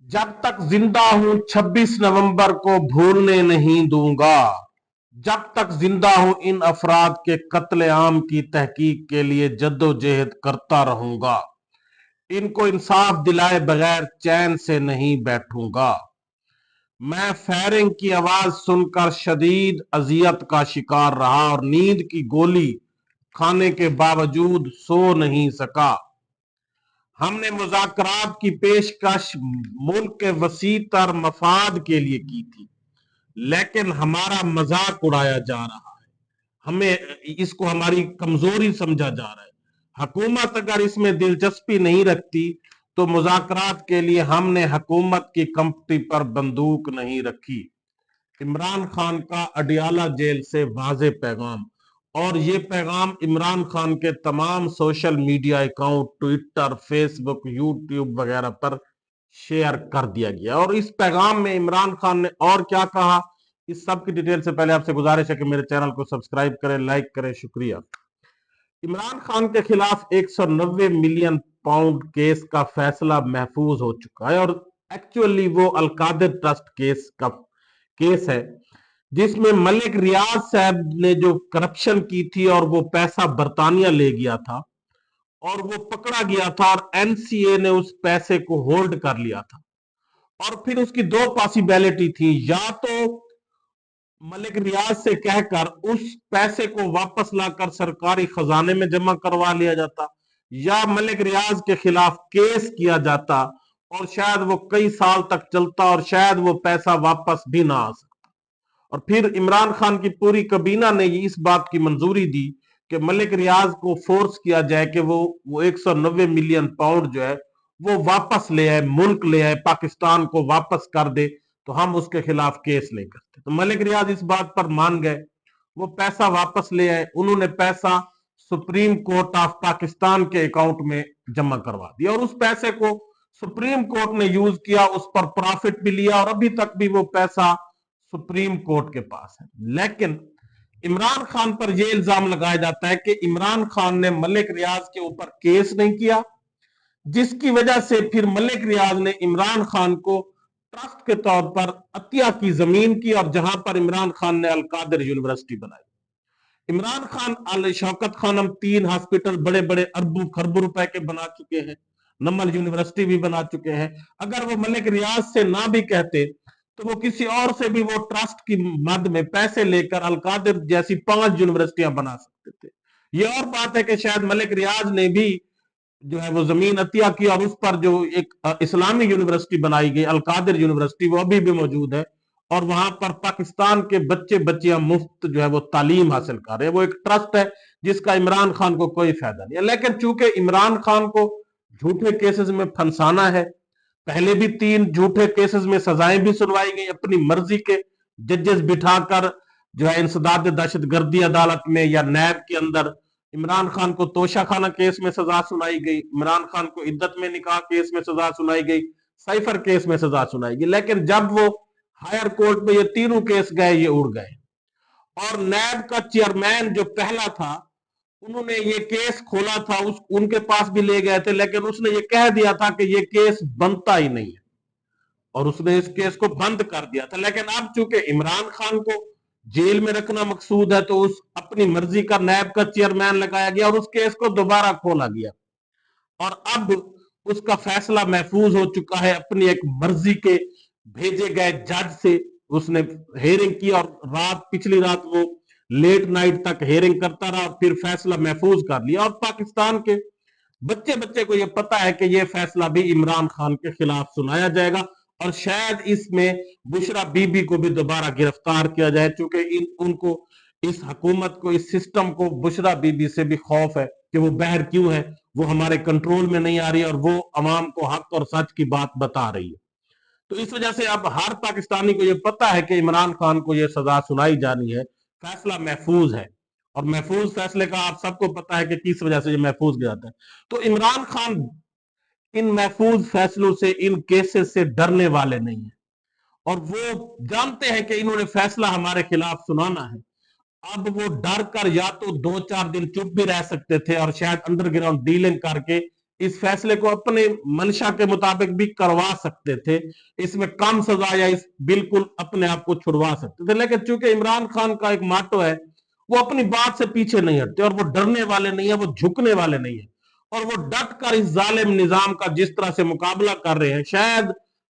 जब तक जिंदा हूं 26 नवंबर को भूलने नहीं दूंगा। जब तक जिंदा हूं इन अफराद के कत्ले आम की तहकीक के लिए जद्दोजहद करता रहूंगा। इनको इंसाफ दिलाए बगैर चैन से नहीं बैठूंगा। मैं फायरिंग की आवाज सुनकर शदीद अजियत का शिकार रहा और नींद की गोली खाने के बावजूद सो नहीं सका। हमने मुज़ाकरात की पेशकश मुल्क के वसी तर मफाद के लिए की थी, लेकिन हमारा मजाक उड़ाया जा रहा है। हमें इसको हमारी कमजोरी समझा जा रहा है। हुकूमत अगर इसमें दिलचस्पी नहीं रखती तो मुज़ाकरात के लिए हमने हुकूमत की कंपनी पर बंदूक नहीं रखी। इमरान खान का अडियाला जेल से वाज़े पैगाम। और ये पैगाम इमरान खान के तमाम social media account Twitter, Facebook, YouTube वगैरह पर शेयर कर दिया गया। और इस पैगाम में इमरान खान ने और क्या कहा, इस सब की डिटेल से पहले आपसे गुजारिश है कि मेरे चैनल को सब्सक्राइब करें, लाइक करें। शुक्रिया। इमरान खान के खिलाफ 190 मिलियन पाउंड केस का फैसला महफूज हो चुका है और एक्चुअली वो अलकादिर ट्रस्ट केस का केस है, जिसमें मलिक रियाज साहब ने जो करप्शन की थी और वो पैसा बर्तानिया ले गया था और वो पकड़ा गया था और एनसीए ने उस पैसे को होल्ड कर लिया था। और फिर उसकी दो पॉसिबिलिटी थी, या तो मलिक रियाज से कहकर उस पैसे को वापस लाकर सरकारी खजाने में जमा करवा लिया जाता, या मलिक रियाज के खिलाफ केस किया जाता और शायद वो कई साल तक चलता और शायद वो पैसा वापस भी ना आ सकता। और फिर इमरान खान की पूरी कबीना ने इस बात की मंजूरी दी कि मलिक रियाज को फोर्स किया जाए कि वो 190 मिलियन पाउंड जो है वो वापस ले आए, मुल्क ले आए, पाकिस्तान को वापस कर दे, तो हम उसके खिलाफ केस नहीं करते। तो मलिक रियाज इस बात पर मान गए, वो पैसा वापस ले आए। उन्होंने पैसा सुप्रीम कोर्ट ऑफ पाकिस्तान के अकाउंट में जमा करवा दिया और उस पैसे को सुप्रीम कोर्ट ने यूज किया, उस पर प्रॉफिट भी लिया और अभी तक भी वो पैसा सुप्रीम कोर्ट के पास है। लेकिन इमरान खान पर यह इल्जाम लगाया जाता है कि इमरान खान ने मलिक रियाज के ऊपर केस नहीं किया, जिसकी वजह से फिर मलिक रियाज ने इमरान खान को ट्रस्ट के तौर पर अतिया की जमीन की और जहां पर इमरान खान ने अलकादिर यूनिवर्सिटी बनाई। इमरान खान अल शौकत खान हम 3 हॉस्पिटल बड़े बड़े अरबों खरबों रुपए के बना चुके हैं, नमल यूनिवर्सिटी भी बना चुके हैं। अगर वो मलिक रियाज से ना भी कहते तो वो किसी और से भी वो ट्रस्ट की मद में पैसे लेकर अलकादिर जैसी 5 यूनिवर्सिटियां बना सकते थे। ये और बात है कि शायद मलिक रियाज ने भी जो है वो जमीन अतिया की और उस पर जो एक इस्लामी यूनिवर्सिटी बनाई गई अलकादिर यूनिवर्सिटी, वो अभी भी मौजूद है और वहां पर पाकिस्तान के बच्चे बच्चियां मुफ्त जो है वो तालीम हासिल कर रहे हैं। वो एक ट्रस्ट है जिसका इमरान खान को कोई फायदा नहीं है। लेकिन चूंकि इमरान खान को झूठे केसेस में फंसाना है, पहले भी 3 झूठे केसेस में सजाएं भी सुनवाई गई, अपनी मर्जी के जजेस बिठाकर जो है इंसदाद दहशत गर्दी अदालत में या नैब के अंदर इमरान खान को तोशा खाना केस में सजा सुनाई गई, इमरान खान को इद्दत में निकाह केस में सजा सुनाई गई, साइफर केस में सजा सुनाई गई। लेकिन जब वो हायर कोर्ट में ये तीनों केस गए, ये उड़ गए। और नैब का चेयरमैन जो पहला था, उन्होंने ये केस खोला था, उनके पास भी ले गए थे, लेकिन उसने ये कह दिया था कि ये केस बनता ही नहीं है और उसने इस केस को बंद कर दिया था। लेकिन अब चूंकि इमरान खान को जेल में रखना मकसूद है तो उस अपनी मर्जी का नैब का चेयरमैन लगाया गया और उस केस को दोबारा खोला गया और अब उसका फैसला महफूज हो चुका है। अपनी एक मर्जी के भेजे गए जज से उसने हेयरिंग की और पिछली रात वो लेट नाइट तक हेयरिंग करता रहा, फिर फैसला महफूज कर लिया। और पाकिस्तान के बच्चे बच्चे को यह पता है कि यह फैसला भी इमरान खान के खिलाफ सुनाया जाएगा और शायद इसमें बुशरा बीबी को भी दोबारा गिरफ्तार किया जाए, क्योंकि उनको इस हुकूमत को, इस सिस्टम को बुशरा बीबी से भी खौफ है कि वो बहर क्यों है, वो हमारे कंट्रोल में नहीं आ रही और वो अवाम को हक और सच की बात बता रही है। तो इस वजह से अब हर पाकिस्तानी को यह पता है कि इमरान खान को यह सजा सुनाई जानी है, फैसला महफूज है। और महफूज फैसले का आप सबको पता है कि किस वजह से ये महफूज किया जाता है। तो इमरान खान इन महफूज फैसलों से, इन केसेस से डरने वाले नहीं है और वो जानते हैं कि इन्होंने फैसला हमारे खिलाफ सुनाना है। अब वो डर कर या तो 2-4 दिन चुप भी रह सकते थे और शायद अंडरग्राउंड डीलिंग करके इस फैसले को अपने मंशा के मुताबिक भी करवा सकते थे, इसमें कम सजा या इस बिल्कुल अपने आप को छुड़वा सकते थे। लेकिन चूंकि इमरान खान का एक माटो है, वो अपनी बात से पीछे नहीं हटते और वो डरने वाले नहीं है, वो झुकने वाले नहीं है, और वो डट कर इस जालिम निजाम का जिस तरह से मुकाबला कर रहे हैं, शायद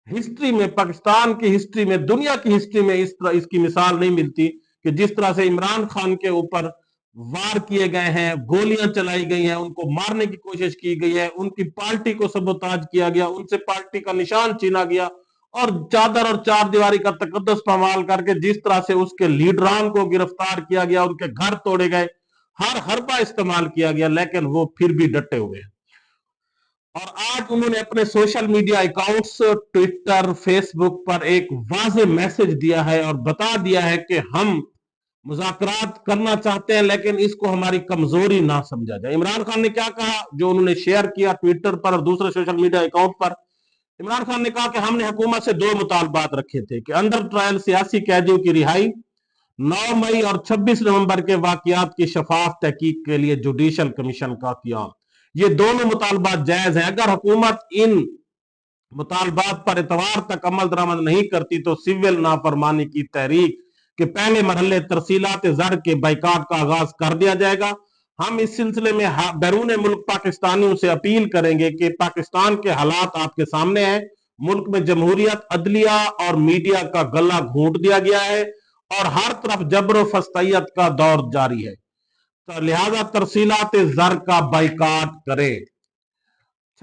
हिस्ट्री में, पाकिस्तान की हिस्ट्री में, दुनिया की हिस्ट्री में इस तरह इसकी मिसाल नहीं मिलती कि जिस तरह से इमरान खान के ऊपर वार किए गए हैं, गोलियां चलाई गई हैं, उनको मारने की कोशिश की गई है, उनकी पार्टी को सबोताज किया गया, उनसे पार्टी का निशान छीना गया, और चादर और चार दीवारी का तकद्दस पामाल करके जिस तरह से उसके लीडरान को गिरफ्तार किया गया, उनके घर तोड़े गए, हर हरबा इस्तेमाल किया गया, लेकिन वो फिर भी डटे हुए हैं। और आज उन्होंने अपने social media accounts, Twitter, Facebook पर एक वाज़ेह मैसेज दिया है और बता दिया है कि हम मुज़ाकरात करना चाहते हैं, लेकिन इसको हमारी कमजोरी ना समझा जाए। इमरान खान ने क्या कहा, जो उन्होंने शेयर किया ट्विटर पर और दूसरे सोशल मीडिया अकाउंट पर, इमरान खान ने कहा कि हमने हुकूमत से 2 मुतालबात रखे थे कि अंडर ट्रायल सियासी कैदियों की रिहाई, 9 मई और 26 नवंबर के वाकयात की शफाफ तहकीक के लिए जुडिशल कमीशन का कियाम। ये दोनों मुतालबात जायज हैं। अगर हुकूमत इन मुतालबात पर इतवार तक अमल दरामद नहीं करती तो सिविल नाफरमानी की तहरीक के पहले मरहले तरसीलात जर के बाइकाट का आगाज कर दिया जाएगा। हम इस सिलसिले में बैरून मुल्क पाकिस्तानियों से अपील करेंगे कि पाकिस्तान के हालात आपके सामने हैं, मुल्क में जमहूरियत, अदलिया और मीडिया का गला घोंट दिया गया है और हर तरफ जबर फस्तैयत का दौर जारी है, तो लिहाजा तरसीलात जर का बाइकाट करें।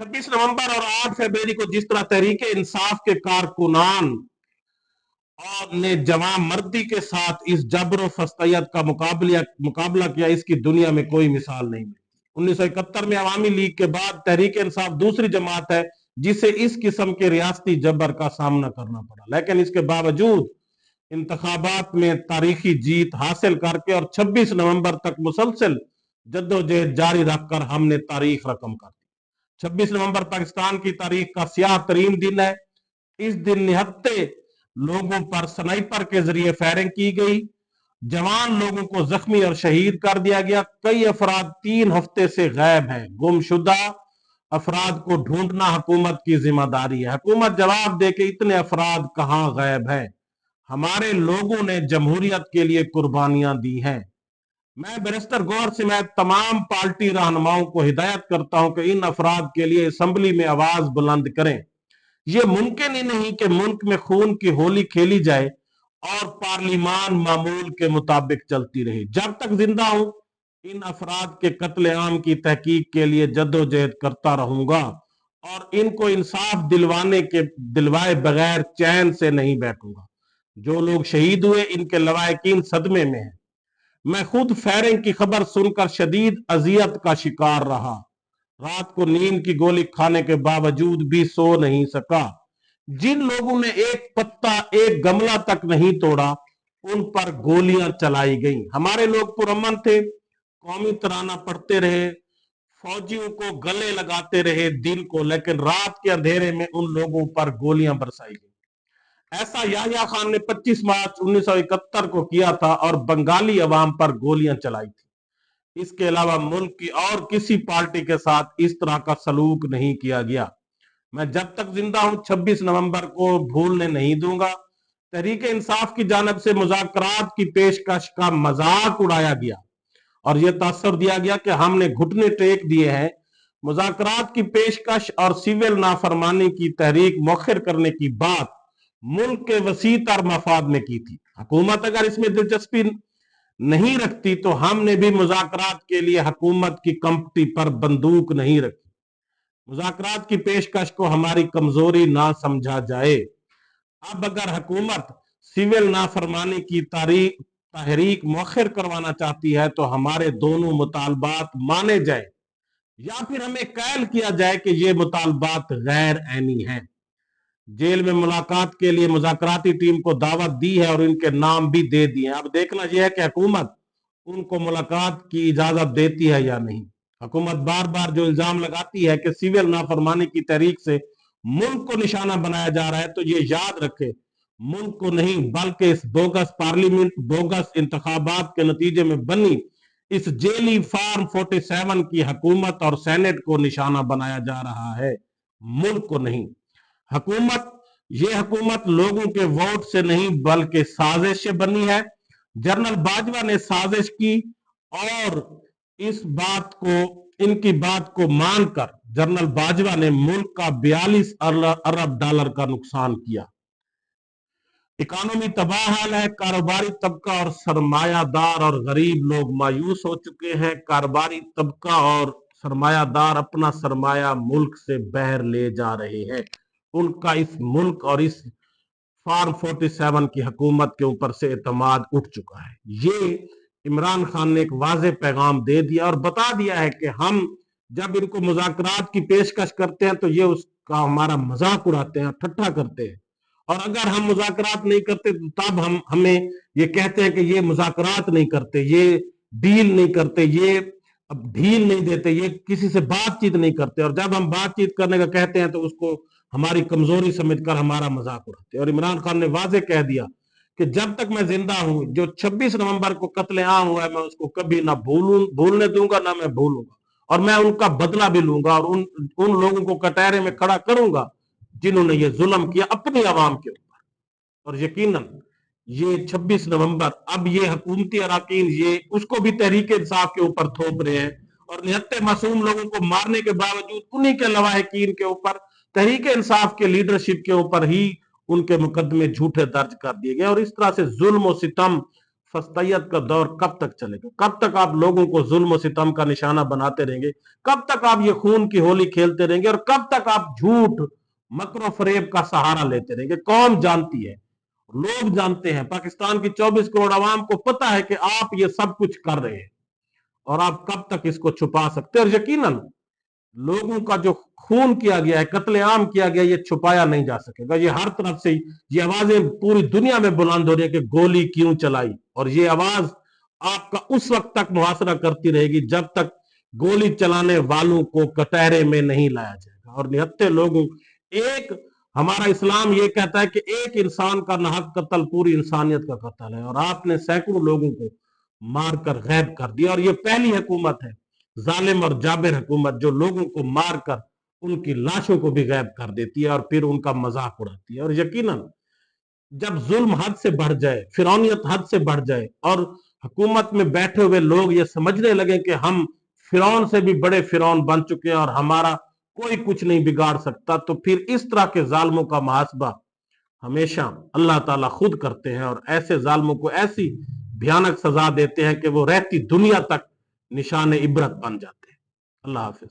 26 नवंबर और 8 फरवरी को जिस तरह तहरीक इंसाफ के कारकुनान और ने जवां मर्दी के साथ इस जबर फस्तैयत का मुकाबला किया, इसकी दुनिया में कोई मिसाल नहीं मिलती। 1971 में अवामी लीग के बाद तहरीक इंसाफ दूसरी जमात है जिसे इस किस्म के रियासती जबर का सामना करना पड़ा, लेकिन इसके बावजूद इंतखाबात में तारीखी जीत हासिल करके और 26 नवंबर तक मुसलसल जद्दोजहद जारी रखकर हमने तारीख रकम कर दी। 26 नवंबर पाकिस्तान की तारीख का स्याह तरीन दिन है। इस दिन निहत्ते लोगों पर स्नाइपर के जरिए फायरिंग की गई, जवान लोगों को जख्मी और शहीद कर दिया गया। कई अफराद 3 हफ्ते से गायब हैं। गुमशुदा अफराद को ढूंढना हुकूमत की जिम्मेदारी है। हुकूमत जवाब दे कि इतने अफराद कहां गायब हैं। हमारे लोगों ने जमहूरियत के लिए कुर्बानियां दी हैं। मैं बैरिस्टर गौहर सिमैत तमाम पार्टी रहनुमाओं को हिदायत करता हूं कि इन अफराद के लिए असम्बली में आवाज बुलंद करें। यह मुमकिन ही नहीं कि मुल्क में खून की होली खेली जाए और पार्लिमान मामूल के मुताबिक चलती रही। जब तक जिंदा हूं, इन अफराद के कत्लेआम की तहकीक के लिए जद्दोजहद करता रहूंगा और इनको इंसाफ दिलवाए बगैर चैन से नहीं बैठूंगा। जो लोग शहीद हुए, इनके लवाहिकीन सदमे में हैं। मैं खुद फायरिंग की खबर सुनकर शदीद अजियत का शिकार रहा। रात को नींद की गोली खाने के बावजूद भी सो नहीं सका। जिन लोगों ने एक पत्ता, एक गमला तक नहीं तोड़ा, उन पर गोलियां चलाई गई। हमारे लोग पुरअमन थे, कौमी तराना पढ़ते रहे, फौजियों को गले लगाते रहे दिल को, लेकिन रात के अंधेरे में उन लोगों पर गोलियां बरसाई गई। ऐसा याह्या खान ने 25 मार्च 1971 को किया था और बंगाली अवाम पर गोलियां चलाई थी। इसके अलावा मुल्क की और किसी पार्टी के साथ इस तरह का सलूक नहीं किया गया। मैं जब तक जिंदा हूं 26 नवंबर को भूलने नहीं दूंगा। तहरीक इंसाफ की जानब से मुज़ाकरात की पेशकश का मजाक उड़ाया गया और यह तासर दिया गया कि हमने घुटने टेक दिए हैं। मुज़ाकरात की पेशकश और सिविल नाफरमानी की तहरीक मौखर करने की बात मुल्क के वसी तर मफाद में की थी। हुकूमत अगर इसमें दिलचस्पी नहीं रखती तो हमने भी मुज़ाकरात के लिए हुकूमत की कंपनी पर बंदूक नहीं रखी। मुज़ाकरात की पेशकश को हमारी कमजोरी ना समझा जाए। अब अगर हुकूमत सिविल नाफरमानी की तहरीक मौखर करवाना चाहती है तो हमारे दोनों मुतालबात माने जाए या फिर हमें कैल किया जाए कि ये मुतालबात गैर ऐनी हैं। जेल में मुलाकात के लिए मुज़ाकराती टीम को दावत दी है और इनके नाम भी दे दिए। अब देखना यह है कि हुकूमत उनको मुलाकात की इजाजत देती है या नहीं। हुकूमत बार बार जो इल्जाम लगाती है कि सिविल नाफरमानी की तहरीक से मुल्क को निशाना बनाया जा रहा है, तो ये याद रखे, मुल्क को नहीं बल्कि इस बोगस पार्लियामेंट, बोगस इंतखाबात के नतीजे में बनी इस जेली फार्म 47 की हुकूमत और सेनेट को निशाना बनाया जा रहा है, मुल्क को नहीं। ये हुकूमत लोगों के वोट से नहीं बल्कि साजिश से बनी है। जनरल बाजवा ने साजिश की और इनकी बात को मानकर जनरल बाजवा ने मुल्क का 42 अरब डॉलर का नुकसान किया। इकोनॉमी तबाह हाल है। कारोबारी तबका और सरमायादार और गरीब लोग मायूस हो चुके हैं। कारोबारी तबका और सरमायादार अपना सरमाया मुल्क से बहर ले जा रहे हैं। उनका इस मुल्क और इस फार्म 47 की हुकूमत के ऊपर से एतमाद उठ चुका है। ये इमरान खान ने एक वाज़ेह पैगाम दे दिया और बता दिया है कि हम जब इनको मुज़ाकरात की पेशकश करते हैं तो ये उसका हमारा मजाक उड़ाते हैं, ठट्ठा करते हैं, और अगर हम मुज़ाकरात नहीं करते तो तब हमें ये कहते हैं कि ये मुज़ाकरात नहीं करते, ये डील नहीं करते, ये अब ढील नहीं देते, ये किसी से बातचीत नहीं करते, और जब हम बातचीत करने का कहते हैं तो उसको हमारी कमजोरी समझकर हमारा मजाक उड़ाते हैं। और इमरान खान ने वाज़ेह कह दिया कि जब तक मैं जिंदा हूं, जो 26 नवंबर को कत्ले आम हुआ है, मैं उसको कभी ना भूलने दूंगा, ना मैं भूलूंगा, और मैं उनका बदला भी लूंगा और उन लोगों को कटहरे में खड़ा करूंगा जिन्होंने ये जुल्म किया अपनी आवाम के ऊपर। और यकीनन ये 26 नवंबर अब ये हुकूमती अराकीन ये उसको भी तहरीक इंसाफ के ऊपर थोप रहे हैं, और निहत्ते मासूम लोगों को मारने के बावजूद उन्हीं के लवाहिकीन के ऊपर, तहरीक इंसाफ के लीडरशिप के ऊपर ही उनके मुकदमे झूठे दर्ज कर दिए गए। और इस तरह से जुल्म और सितम फस्तैयत का दौर कब तक चलेगा? कब तक आप लोगों को जुल्म और सितम का निशाना बनाते रहेंगे? कब तक आप ये खून की होली खेलते रहेंगे? और कब तक आप झूठ मकरो फरेब का सहारा लेते रहेंगे? कौन जानती है? लोग जानते हैं। पाकिस्तान की 24 करोड़ आवाम को पता है कि आप ये सब कुछ कर रहे हैं, और आप कब तक इसको छुपा सकते हैं? और यकीनन लोगों का जो खून किया गया है, कत्लेआम किया गया, ये छुपाया नहीं जा सकेगा। ये हर तरफ से ये आवाजें पूरी दुनिया में बुलंद हो रही है कि गोली क्यों चलाई, और ये आवाज आपका उस वक्त तक मुहासरा करती रहेगी जब तक गोली चलाने वालों को कटहरे में नहीं लाया जाएगा। और निहत्ते लोगों हमारा इस्लाम ये कहता है कि एक इंसान का नाहक कत्ल पूरी इंसानियत का कत्ल है, और आपने सैकड़ों लोगों को मारकर गैब कर दिया। और ये पहली हुकूमत है, जालिम और जाबिर हुकूमत, जो लोगों को मारकर उनकी लाशों को भी गैब कर देती है और फिर उनका मजाक उड़ाती है। और यकीनन जब जुल्म हद से बढ़ जाए, फिरौनियत हद से बढ़ जाए, और हुकूमत में बैठे हुए लोग ये समझने लगे कि हम फिरौन से भी बड़े फिरौन बन चुके हैं और हमारा कोई कुछ नहीं बिगाड़ सकता, तो फिर इस तरह के जालिमों का मुहासबा हमेशा अल्लाह ताला खुद करते हैं, और ऐसे जालिमों को ऐसी भयानक सजा देते हैं कि वो रहती दुनिया तक निशान इबरत बन जाते हैं। अल्लाह हाफिज।